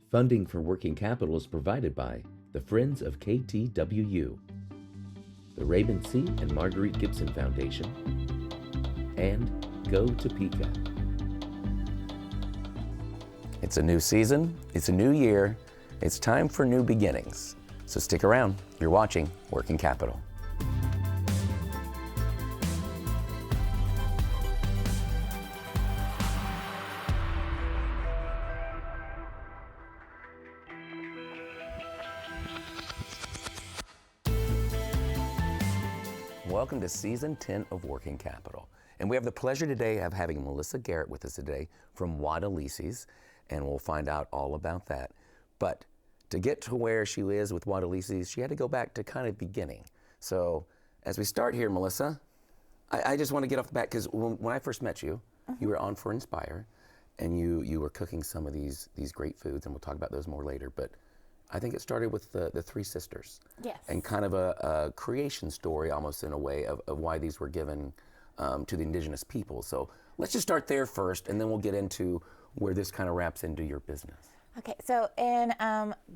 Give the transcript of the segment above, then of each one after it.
Funding for Working Capital is provided by the Friends of KTWU, the Raymond C. and Marguerite Gibson Foundation, and Go Topeka. It's a new season, it's a new year, it's time for new beginnings. So stick around, you're watching Working Capital. Welcome to Season 10 of Working Capital. And we have the pleasure today of having Melissa Garrett with us today from Wadaleases, and we'll find out all about that. But to get to where she is with Wadaleases, she had to go back to kind of beginning. So as we start here, Melissa, I just want to get off the bat, because when I first met you, you were on for Inspire, and you were cooking some of these great foods, and we'll talk about those more later. But I think it started with the three sisters. Yes. And kind of a creation story, almost in a way, of why these were given to the indigenous people. So let's just start there first, and then we'll get into where this kind of wraps into your business. Okay, so in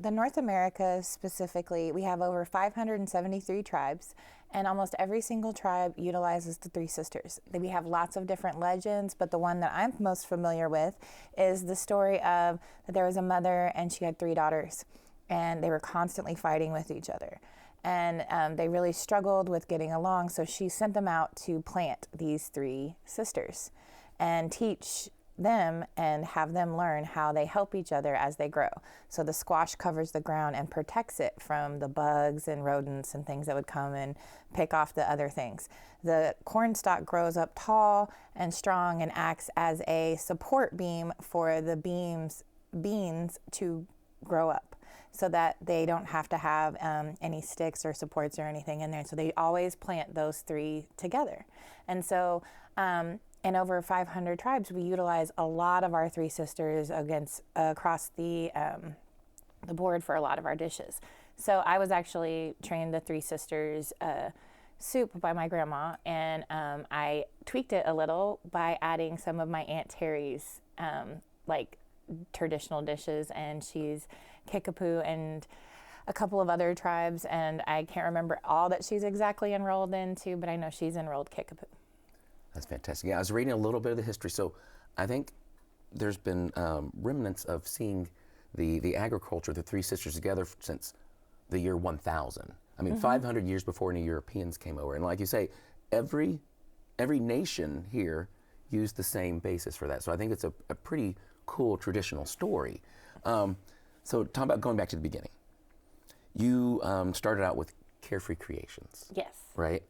the North America specifically, we have over 573 tribes, and almost every single tribe utilizes the three sisters. We have lots of different legends, but the one that I'm most familiar with is the story of that there was a mother and she had three daughters, and they were constantly fighting with each other. And they really struggled with getting along, so she sent them out to plant these three sisters and teach them and have them learn how they help each other as they grow. So the squash covers the ground and protects it from the bugs and rodents and things that would come and pick off the other things. The corn stalk grows up tall and strong and acts as a support beam for the beans to grow up, so that they don't have to have any sticks or supports or anything in there. So they always plant those three together. And so in over 500 tribes, we utilize a lot of our three sisters across the board for a lot of our dishes. So I was actually trained the three sisters soup by my grandma, and I tweaked it a little by adding some of my Aunt Terry's like traditional dishes, and she's Kickapoo and a couple of other tribes, and I can't remember all that she's exactly enrolled into, but I know she's enrolled Kickapoo. That's fantastic. Yeah, I was reading a little bit of the history. So I think there's been remnants of seeing the agriculture, the three sisters together since the year 1000. I mean, 500 years before any Europeans came over. And like you say, every nation here used the same basis for that. So I think it's a pretty cool traditional story. So talk about going back to the beginning. You started out with Carefree Creations. Yes. Right?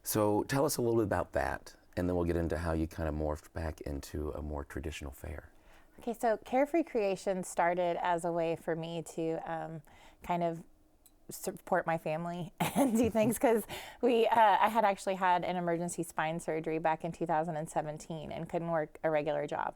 So tell us a little bit about that, and then we'll get into how you kind of morphed back into a more traditional fare. Okay, so Carefree Creations started as a way for me to kind of support my family and do things, because I had actually had an emergency spine surgery back in 2017 and couldn't work a regular job.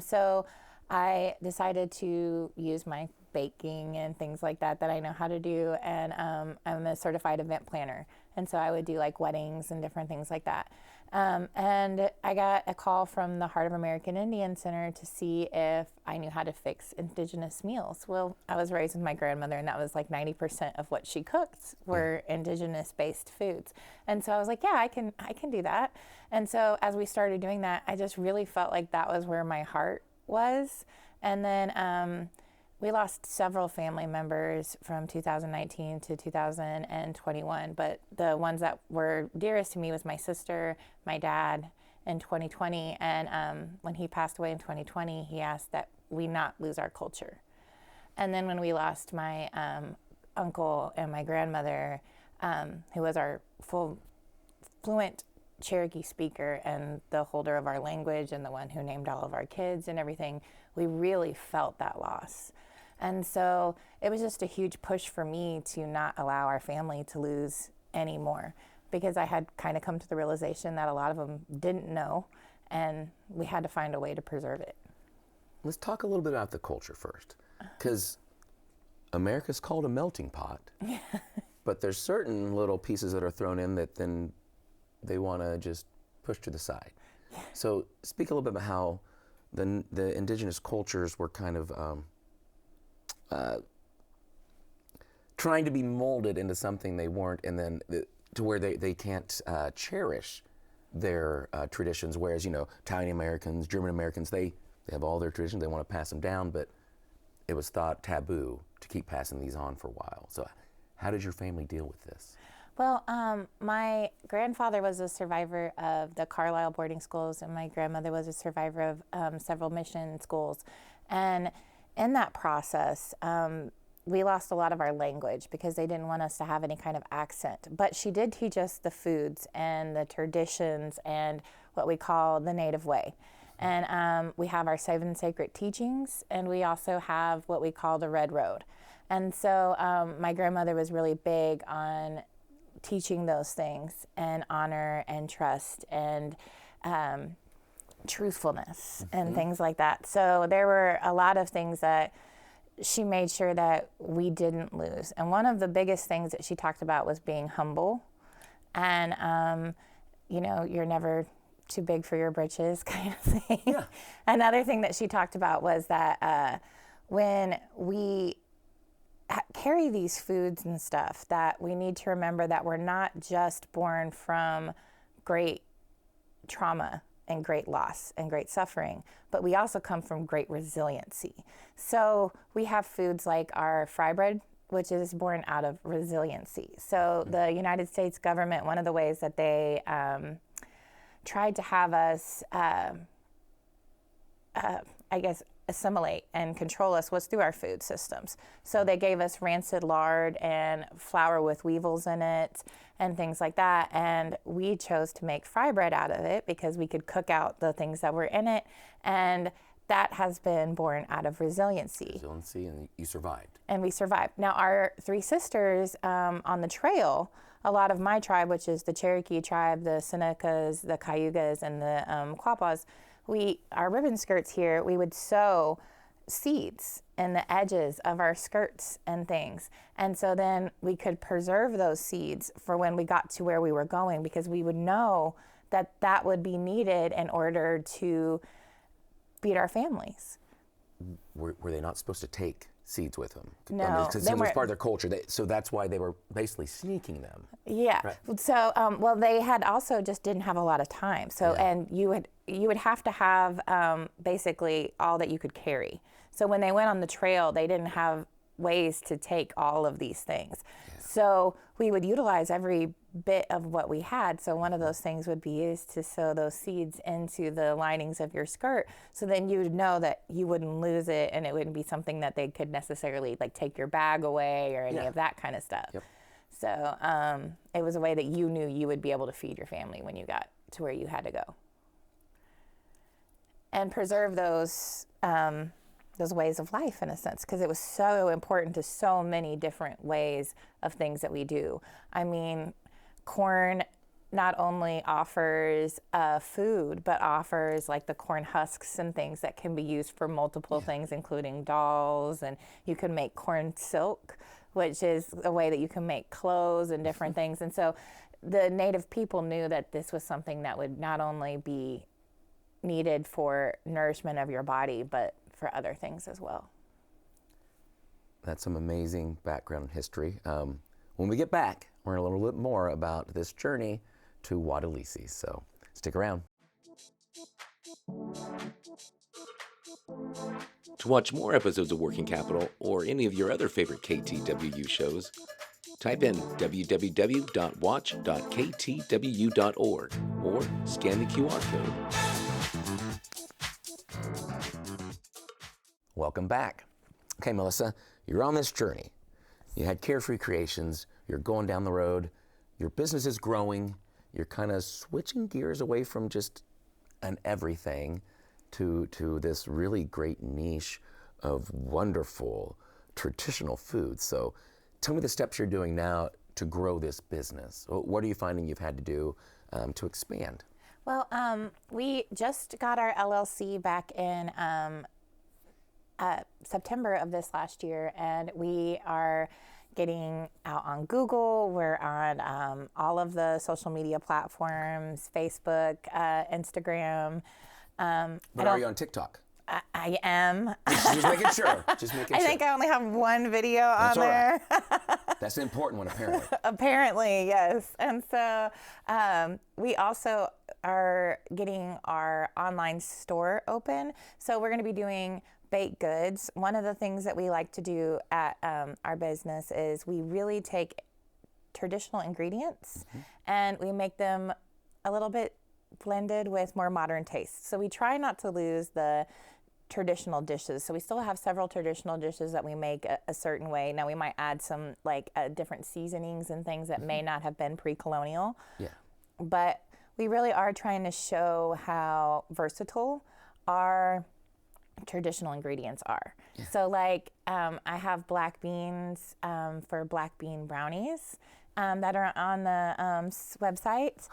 So I decided to use my baking and things like that I know how to do, and I'm a certified event planner, and so I would do like weddings and different things like that. And I got a call from the Heart of American Indian Center to see if I knew how to fix indigenous meals. Well, I was raised with my grandmother, and that was like 90% of what she cooked were indigenous-based foods. And so I was like, yeah, I can do that. And so as we started doing that, I just really felt like that was where my heart was. And then we lost several family members from 2019 to 2021, but the ones that were dearest to me was my sister, my dad in 2020, and when he passed away in 2020, he asked that we not lose our culture. And then when we lost my uncle and my grandmother, who was our full fluent Cherokee speaker and the holder of our language and the one who named all of our kids and everything, we really felt that loss. And so it was just a huge push for me to not allow our family to lose any more, because I had kind of come to the realization that a lot of them didn't know, and we had to find a way to preserve it. Let's talk a little bit about the culture first, because America's called a melting pot, but there's certain little pieces that are thrown in that then they want to just push to the side. So speak a little bit about how the indigenous cultures were kind of trying to be molded into something they weren't, and then to where they can't cherish their traditions. Whereas, Italian Americans, German Americans, they have all their traditions. They want to pass them down, but it was thought taboo to keep passing these on for a while. So how did your family deal with this? Well, my grandfather was a survivor of the Carlisle boarding schools, and my grandmother was a survivor of several mission schools. And in that process, we lost a lot of our language because they didn't want us to have any kind of accent. But she did teach us the foods and the traditions and what we call the native way. And we have our 7 sacred teachings, and we also have what we call the Red Road. And so my grandmother was really big on teaching those things, and honor and trust and truthfulness and things like that. So there were a lot of things that she made sure that we didn't lose. And one of the biggest things that she talked about was being humble. And, you're never too big for your britches kind of thing. Yeah. Another thing that she talked about was that when we carry these foods and stuff, that we need to remember that we're not just born from great trauma and great loss and great suffering, but we also come from great resiliency. So we have foods like our fry bread, which is born out of resiliency. So the United States government, one of the ways that they tried to have us, assimilate and control us was through our food systems. So they gave us rancid lard and flour with weevils in it and things like that. And we chose to make fry bread out of it because we could cook out the things that were in it. And that has been born out of resiliency. Resiliency, and you survived. And we survived. Now, our 3 sisters on the trail, a lot of my tribe, which is the Cherokee tribe, the Senecas, the Cayugas, and the Quapaws, our ribbon skirts here, we would sew seeds in the edges of our skirts and things. And so then we could preserve those seeds for when we got to where we were going, because we would know that that would be needed in order to feed our families. Were they not supposed to take seeds with them? No. Because it was part of their culture. So that's why they were basically sneaking them. Yeah. Right. So, they had also just didn't have a lot of time. So, and you would have to have basically all that you could carry. So when they went on the trail, they didn't have ways to take all of these things. Yeah. So we would utilize every bit of what we had. So one of those things would be used to sew those seeds into the linings of your skirt. So then you would know that you wouldn't lose it, and it wouldn't be something that they could necessarily take your bag away or any of that kind of stuff. Yep. So it was a way that you knew you would be able to feed your family when you got to where you had to go. And preserve those ways of life, in a sense, because it was so important to so many different ways of things that we do. I mean, corn not only offers food, but offers like the corn husks and things that can be used for multiple things, including dolls, and you can make corn silk, which is a way that you can make clothes and different things. And so the Native people knew that this was something that would not only be needed for nourishment of your body, but for other things as well. That's some amazing background history. When we get back, we're going to learn a little bit more about this journey to Wadalisi. So stick around. To watch more episodes of Working Capital or any of your other favorite KTWU shows, type in www.watch.ktwu.org or scan the QR code. Welcome back. Okay, Melissa, you're on this journey. You had Carefree Creations, you're going down the road, your business is growing, you're kind of switching gears away from just an everything to this really great niche of wonderful traditional foods. So tell me the steps you're doing now to grow this business. What are you finding you've had to do to expand? Well, we just got our LLC back in September of this last year, and we are getting out on Google. We're on all of the social media platforms, Facebook, Instagram. But are you on TikTok? I am. Just making sure. Just making I sure. think I only have one video That's on all there. right. That's the important one, apparently. Apparently, yes. And so we also are getting our online store open. So we're going to be doing baked goods. One of the things that we like to do at our business is we really take traditional ingredients and we make them a little bit blended with more modern tastes. So we try not to lose the traditional dishes. So we still have several traditional dishes that we make a certain way. Now we might add some like different seasonings and things that may not have been pre-colonial. Yeah. But we really are trying to show how versatile our traditional ingredients are. Yeah. So like I have black beans for black bean brownies that are on the website.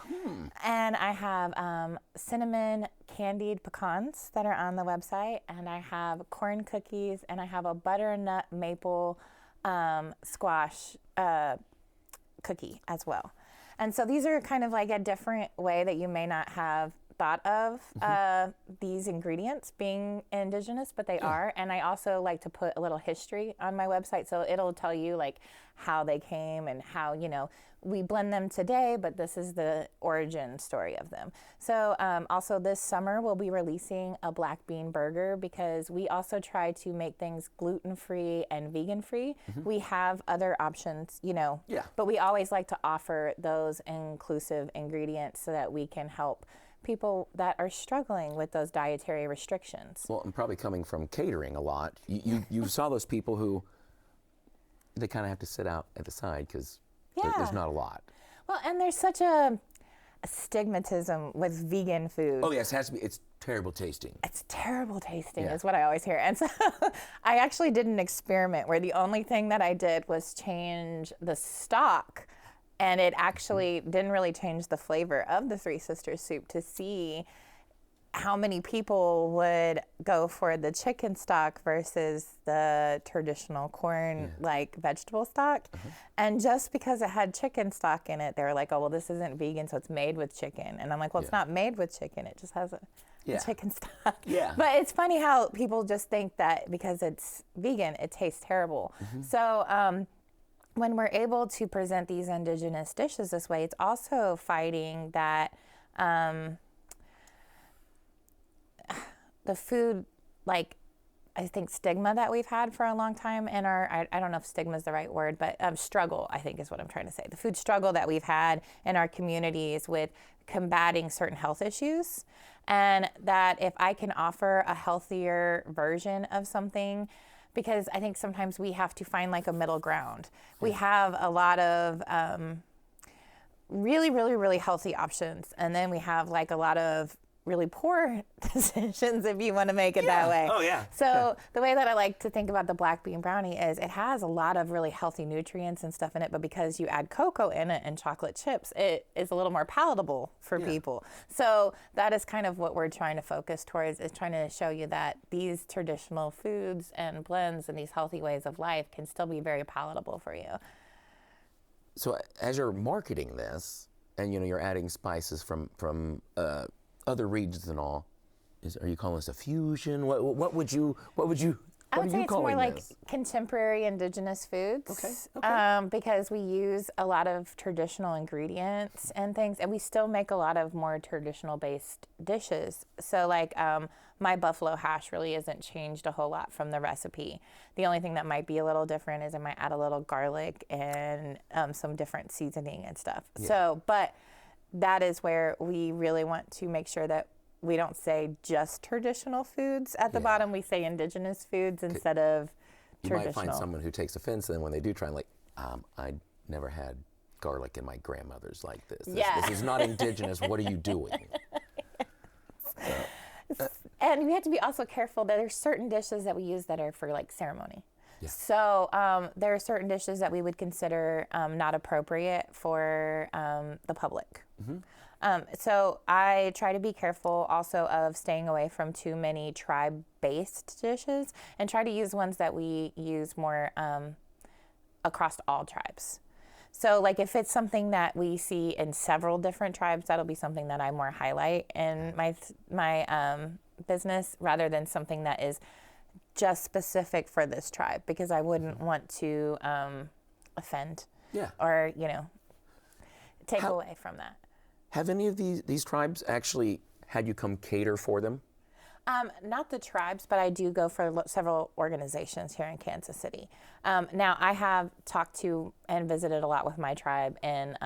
And I have cinnamon candied pecans that are on the website. And I have corn cookies and I have a butternut maple squash cookie as well. And so these are kind of like a different way that you may not have thought of these ingredients being indigenous, but they are. And I also like to put a little history on my website, so it'll tell you like how they came and how, you know, we blend them today, but this is the origin story of them. So also this summer we'll be releasing a black bean burger because we also try to make things gluten-free and vegan-free. We have other options, you know, but we always like to offer those inclusive ingredients so that we can help people that are struggling with those dietary restrictions. Well, and probably coming from catering a lot, you saw those people who they kind of have to sit out at the side because there's not a lot. Well, and there's such a stigmatism with vegan food. Oh yes, it has to be. It's terrible tasting. It's terrible tasting is what I always hear. And so I actually did an experiment where the only thing that I did was change the stock, and it actually didn't really change the flavor of the Three Sisters soup to see how many people would go for the chicken stock versus the traditional corn like vegetable stock. And just because it had chicken stock in it, they were like, oh, well, this isn't vegan, so it's made with chicken. And I'm like, well, it's not made with chicken. It just has a chicken stock. But it's funny how people just think that because it's vegan, it tastes terrible. So when we're able to present these indigenous dishes this way, it's also fighting that the food, like, I think stigma that we've had for a long time in our, I don't know if stigma is the right word, but struggle, I think is what I'm trying to say. The food struggle that we've had in our communities with combating certain health issues. And that if I can offer a healthier version of something, because I think sometimes we have to find like a middle ground. We have a lot of really, really, really healthy options. And then we have like a lot of really poor decisions if you want to make it that way. Oh, yeah. So the way that I like to think about the black bean brownie is it has a lot of really healthy nutrients and stuff in it, but because you add cocoa in it and chocolate chips, it is a little more palatable for people. So that is kind of what we're trying to focus towards, is trying to show you that these traditional foods and blends and these healthy ways of life can still be very palatable for you. So as you're marketing this, and you're adding spices from other regions and all, are you calling this a fusion? What would you I would say it's more like this? contemporary indigenous foods. Because we use a lot of traditional ingredients and things, and we still make a lot of more traditional based dishes. So like my buffalo hash really isn't changed a whole lot from the recipe. The only thing that might be a little different is I might add a little garlic and some different seasoning and stuff. So, but that is where we really want to make sure that we don't say just traditional foods at the bottom. We say indigenous foods instead of traditional. You might find someone who takes offense, and when they do try, like, I never had garlic in my grandmother's like this. This is not indigenous. What are you doing? And we have to be also careful that there's certain dishes that we use that are for like ceremony. So there are certain dishes that we would consider not appropriate for the public. So I try to be careful also of staying away from too many tribe-based dishes and try to use ones that we use more across all tribes. So like if it's something that we see in several different tribes, that'll be something that I more highlight in my business rather than something that is just specific for this tribe, because I wouldn't want to offend or, take away from that. Have any of these tribes actually had you come cater for them? Not the tribes, but I do go for several organizations here in Kansas City. Now, I have talked to and visited a lot with my tribe in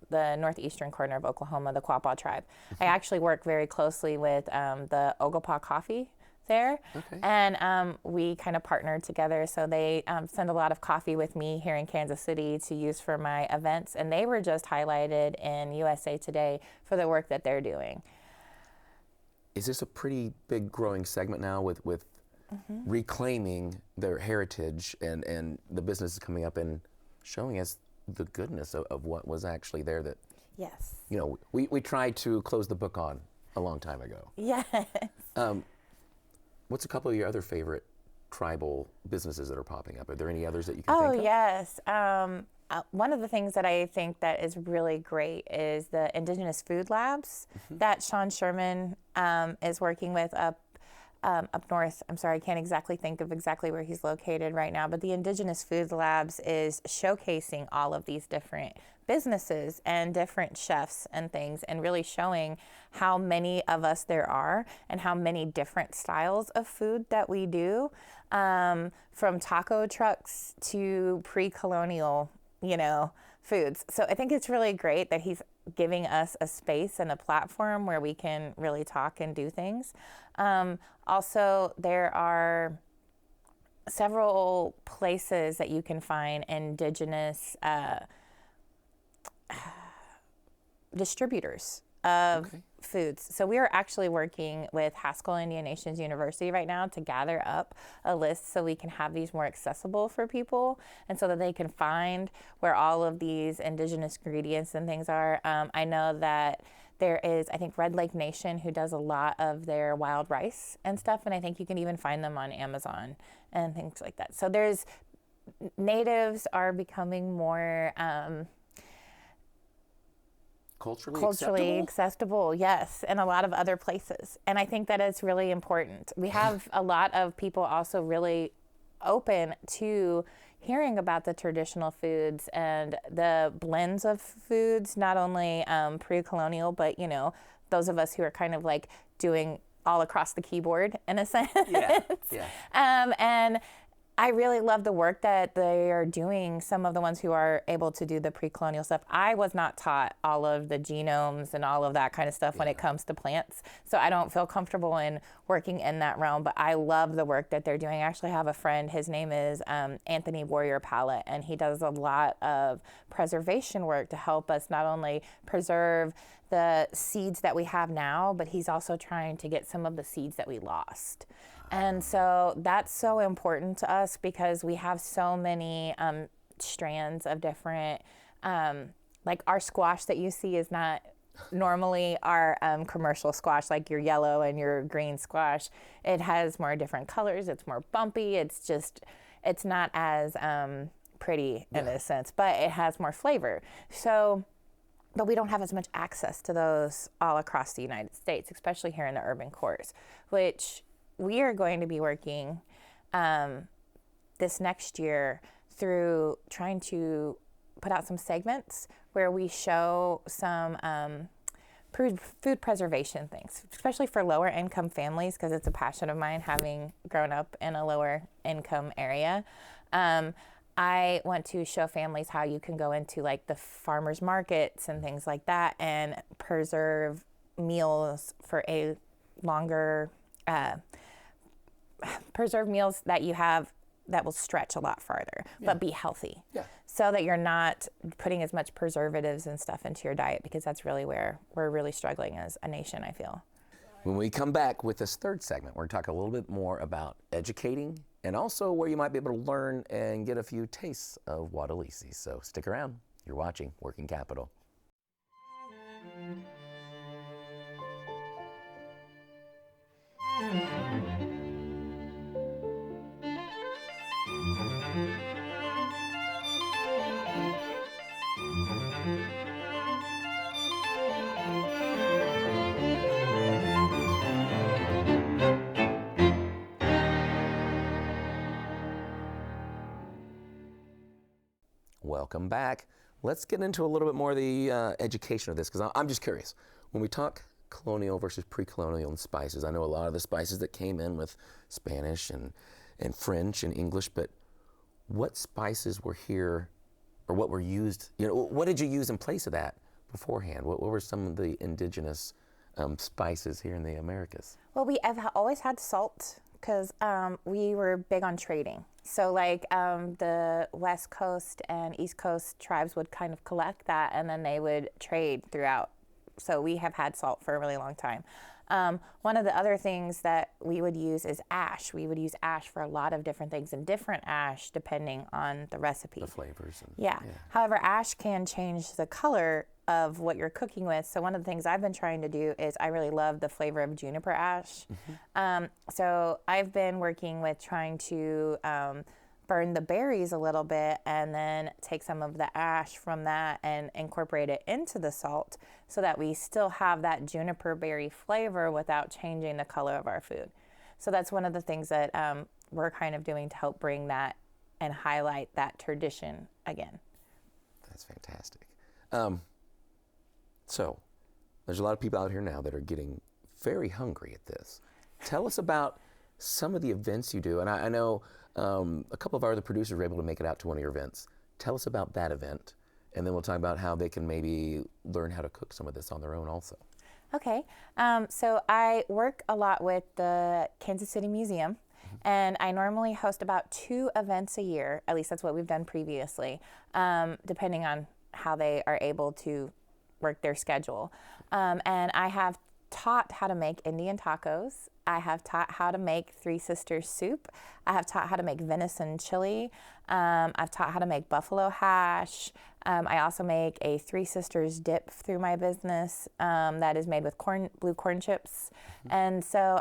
the northeastern corner of Oklahoma, the Quapaw tribe. I actually work very closely with the Ogopa Coffee there, and we kind of partnered together. So they send a lot of coffee with me here in Kansas City to use for my events, and they were just highlighted in USA Today for the work that they're doing. Is this a pretty big growing segment now with reclaiming their heritage and the businesses coming up and showing us the goodness of what was actually there that, Yes. we tried to close the book on a long time ago. Yes. What's a couple of your other favorite tribal businesses that are popping up? Are there any others that you can Oh, think of? yes. One of the things that I think that is really great is the Indigenous Food Labs that Sean Sherman is working with up north. I'm sorry, I can't exactly think of exactly where he's located right now, but the Indigenous Food Labs is showcasing all of these different businesses and different chefs and things, and really showing how many of us there are and how many different styles of food that we do, from taco trucks to pre-colonial foods. So I think it's really great that he's giving us a space and a platform where we can really talk and do things. Also, there are several places that you can find Indigenous distributors of foods. So we are actually working with Haskell Indian Nations University right now to gather up a list so we can have these more accessible for people, and so that they can find where all of these indigenous ingredients and things are. I know that there is, I think, Red Lake Nation, who does a lot of their wild rice and stuff, and I think you can even find them on Amazon and things like that. So natives are becoming more culturally acceptable, yes, in a lot of other places. And I think that is really important. We have a lot of people also really open to hearing about the traditional foods and the blends of foods, not only pre-colonial, but, those of us who are kind of like doing all across the keyboard in a sense. And I really love the work that they are doing, some of the ones who are able to do the pre-colonial stuff. I was not taught all of the genomes and all of that kind of stuff when it comes to plants, so I don't feel comfortable in working in that realm, but I love the work that they're doing. I actually have a friend, his name is Anthony Warrior Pallet, and he does a lot of preservation work to help us not only preserve the seeds that we have now, but he's also trying to get some of the seeds that we lost. And so that's so important to us because we have so many strands of different, like our squash that you see is not normally our commercial squash, like your yellow and your green squash. It has more different colors, it's more bumpy, it's not as pretty in a sense, but it has more flavor. So, but we don't have as much access to those all across the United States, especially here in the urban cores, which we are going to be working this next year through trying to put out some segments where we show some food preservation things, especially for lower income families, because it's a passion of mine having grown up in a lower income area. I want to show families how you can go into like the farmers markets and things like that and preserve meals for a longer preserve meals that you have that will stretch a lot farther, but be healthy. So that you're not putting as much preservatives and stuff into your diet, because that's really where we're really struggling as a nation, I feel. When we come back with this third segment, we're going to talk a little bit more about educating and also where you might be able to learn and get a few tastes of Wadalisi. So stick around. You're watching Working Capital. welcome back. Let's get into a little bit more of the education of this, because I'm just curious. When we talk colonial versus pre-colonial and spices, I know a lot of the spices that came in with Spanish and French and English, but what spices were here, or what were used, what did you use in place of that beforehand? What were some of the indigenous spices here in the Americas? Well, we have always had salt because we were big on trading. So like the West Coast and East Coast tribes would kind of collect that, and then they would trade throughout. So we have had salt for a really long time. One of the other things that we would use is ash. We would use ash for a lot of different things, and different ash depending on the recipe. The flavors. Yeah. However, ash can change the color of what you're cooking with. So one of the things I've been trying to do is I really love the flavor of juniper ash. So I've been working with trying to burn the berries a little bit and then take some of the ash from that and incorporate it into the salt so that we still have that juniper berry flavor without changing the color of our food. So that's one of the things that we're kind of doing to help bring that and highlight that tradition again. That's fantastic. So there's a lot of people out here now that are getting very hungry at this. Tell us about some of the events you do. And I know a couple of our other producers were able to make it out to one of your events. Tell us about that event, and then we'll talk about how they can maybe learn how to cook some of this on their own also. Okay, so I work a lot with the Kansas City Museum, and I normally host about 2 events a year. At least that's what we've done previously, depending on how they are able to work their schedule. And I have taught how to make Indian tacos. I have taught how to make Three Sisters soup. I have taught how to make venison chili. I've taught how to make buffalo hash. I also make a Three Sisters dip through my business that is made with blue corn chips. And so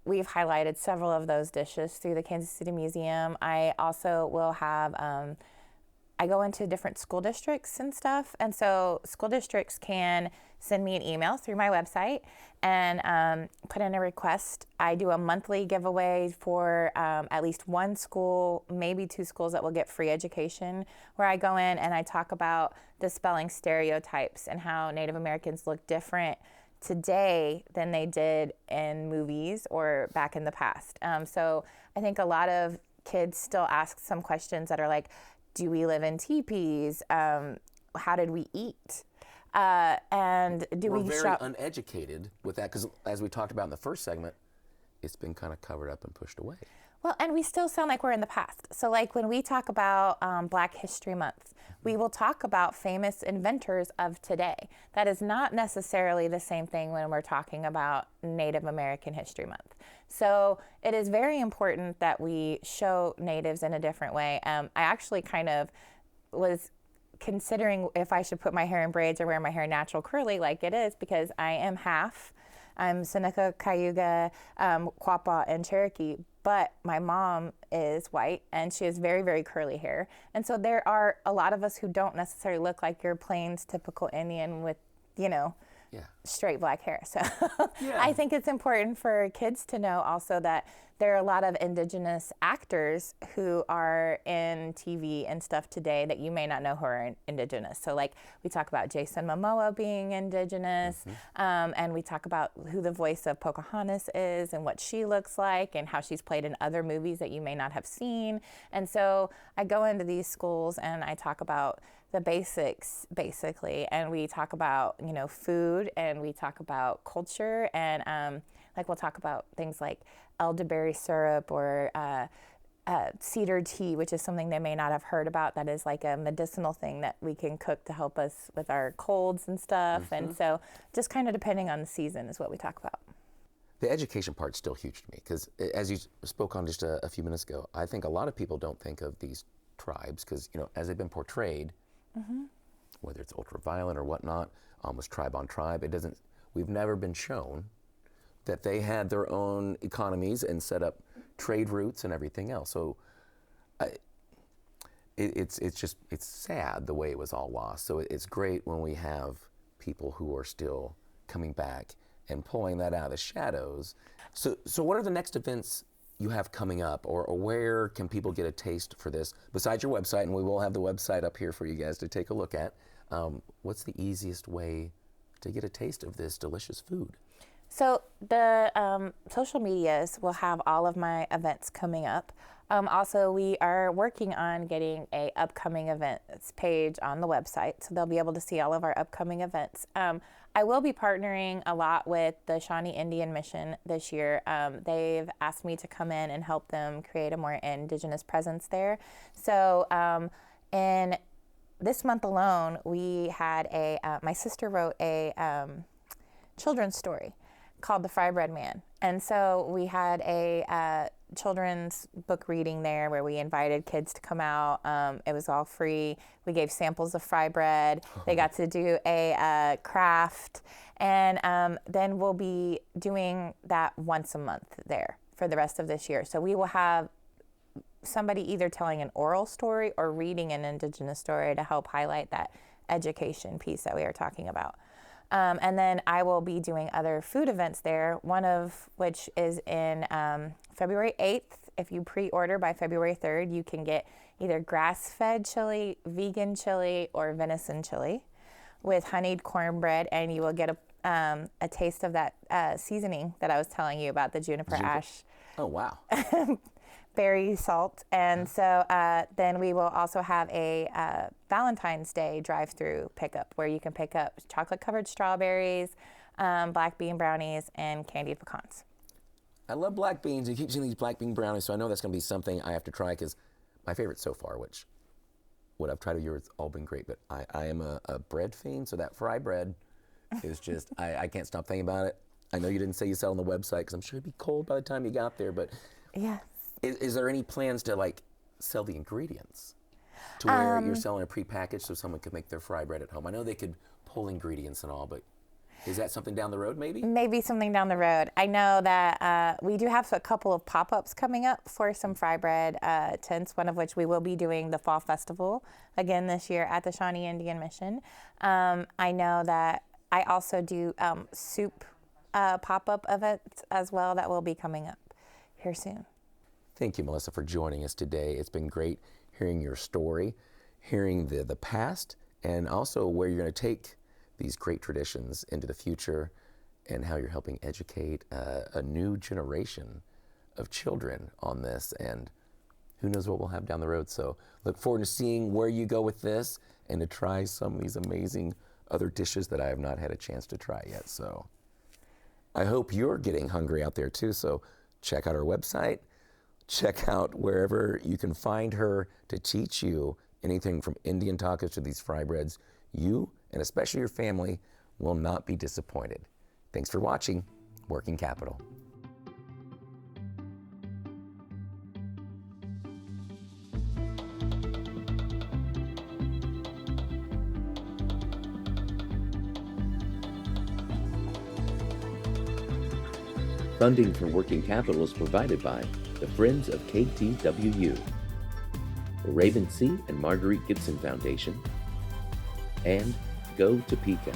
we've highlighted several of those dishes through the Kansas City Museum. I also will have I go into different school districts and stuff, and so school districts can send me an email through my website and put in a request. I do a monthly giveaway for at least 1 school, maybe 2 schools that will get free education, where I go in and I talk about dispelling stereotypes and how Native Americans look different today than they did in movies or back in the past. So I think a lot of kids still ask some questions that are like, do we live in teepees? How did we eat? And do We're we very shop? uneducated with that, because as we talked about in the first segment, it's been kind of covered up and pushed away. Well, and we still sound like we're in the past. So like when we talk about Black History Month, we will talk about famous inventors of today. That is not necessarily the same thing when we're talking about Native American History Month. So it is very important that we show natives in a different way. I actually kind of was considering if I should put my hair in braids or wear my hair natural curly like it is, because I am half. I'm Seneca, Cayuga, Quapaw, and Cherokee, but my mom is white and she has very, very curly hair. And so there are a lot of us who don't necessarily look like your plain, typical Indian with, straight black hair. So I think it's important for kids to know also that there are a lot of indigenous actors who are in TV and stuff today that you may not know who are indigenous. So like we talk about Jason Momoa being indigenous, and we talk about who the voice of Pocahontas is and what she looks like and how she's played in other movies that you may not have seen. And so I go into these schools and I talk about the basics, basically, and we talk about, food, and we talk about culture, and we'll talk about things like elderberry syrup or cedar tea, which is something they may not have heard about. That is like a medicinal thing that we can cook to help us with our colds and stuff. And so just kind of depending on the season is what we talk about. The education part's still huge to me, because as you spoke on just a few minutes ago, I think a lot of people don't think of these tribes because, as they've been portrayed, whether it's ultra-violent or whatnot, almost tribe on tribe, we've never been shown that they had their own economies and set up trade routes and everything else. So it's sad the way it was all lost. So it's great when we have people who are still coming back and pulling that out of the shadows. So what are the next events you have coming up, or where can people get a taste for this besides your website? And we will have the website up here for you guys to take a look at. What's the easiest way to get a taste of this delicious food? So the social medias will have all of my events coming up. Also, we are working on getting a upcoming events page on the website, so they'll be able to see all of our upcoming events. I will be partnering a lot with the Shawnee Indian Mission this year. They've asked me to come in and help them create a more Indigenous presence there. So in this month alone, we had my sister wrote a children's story called The Fry Bread Man. And so we had a children's book reading there where we invited kids to come out. It was all free. We gave samples of fry bread. They got to do a craft. And then we'll be doing that once a month there for the rest of this year. So we will have somebody either telling an oral story or reading an Indigenous story to help highlight that education piece that we are talking about. And then I will be doing other food events there, one of which is in February 8th. If you pre-order by February 3rd, you can get either grass-fed chili, vegan chili, or venison chili with honeyed cornbread, and you will get a taste of that seasoning that I was telling you about, the juniper ash. Oh, wow. Berry salt. And so then we will also have a Valentine's Day drive-through pickup where you can pick up chocolate-covered strawberries, black bean brownies, and candied pecans. I love black beans. You keep seeing these black bean brownies, so I know that's going to be something I have to try, because my favorite so far, which what I've tried of yours, all been great, but I am a bread fiend, so that fry bread is just, I can't stop thinking about it. I know you didn't say you sell on the website, because I'm sure it'd be cold by the time you got there, but Yes. Is there any plans to sell the ingredients to where you're selling a prepackaged so someone could make their fry bread at home? I know they could pull ingredients and all, but is that something down the road maybe? Maybe something down the road. I know that we do have a couple of pop-ups coming up for some fry bread tents, one of which we will be doing the Fall Festival again this year at the Shawnee Indian Mission. I know that I also do soup pop-up events as well that will be coming up here soon. Thank you, Melissa, for joining us today. It's been great hearing your story, hearing the past, and also where you're going to take these great traditions into the future, and how you're helping educate a new generation of children on this, and who knows what we'll have down the road. So look forward to seeing where you go with this and to try some of these amazing other dishes that I have not had a chance to try yet. So I hope you're getting hungry out there too. So check out our website. Check out wherever you can find her to teach you anything from Indian tacos to these fry breads. You, and especially your family, will not be disappointed. Thanks for watching Working Capital. Funding for Working Capital is provided by the Friends of KTWU, the Raven C. and Marguerite Gibson Foundation, and Go Topeka.